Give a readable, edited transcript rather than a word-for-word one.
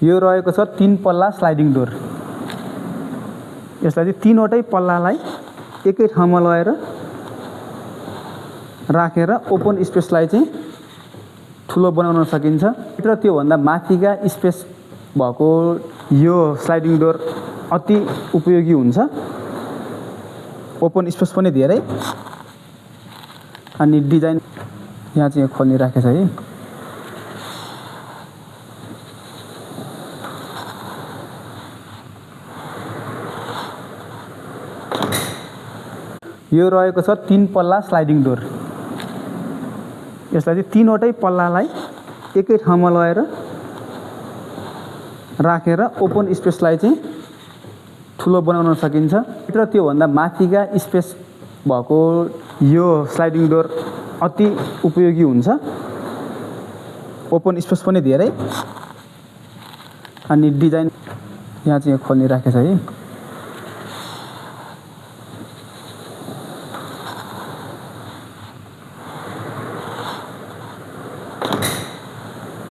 यो रहेको छ 3 पल्ला स्लाइडिङ डोर। यसलाई चाहिँ तीनवटै पल्लालाई एकै ठाउँमा लगाएर राखेर ओपन स्पेसलाई चाहिँ ठुलो बनाउन सकिन्छ। र त्यो भन्दा माथिका स्पेस भएको यो स्लाइडिङ डोर अति उपयोगी हुन्छ। ओपन स्पेस पनि धेरै, अनि डिजाइन यहाँ चाहिँ खोल्ने राखेछ है। यो रहेको छ 3 पल्ला स्लाइडिङ डोर। यसलाई चाहिँ तीनवटै पल्लालाई एकै ठाउँमा लगाएर राखेर ओपन स्पेसलाई चाहिँ ठुलो बनाउन सकिन्छ। र त्यो भन्दा माथिका स्पेस भएको यो स्लाइडिङ डोर अति उपयोगी हुन्छ। ओपन स्पेस पनि धेरै, अनि डिजाइन यहाँ चाहिँ खोल्ने राखेछ है।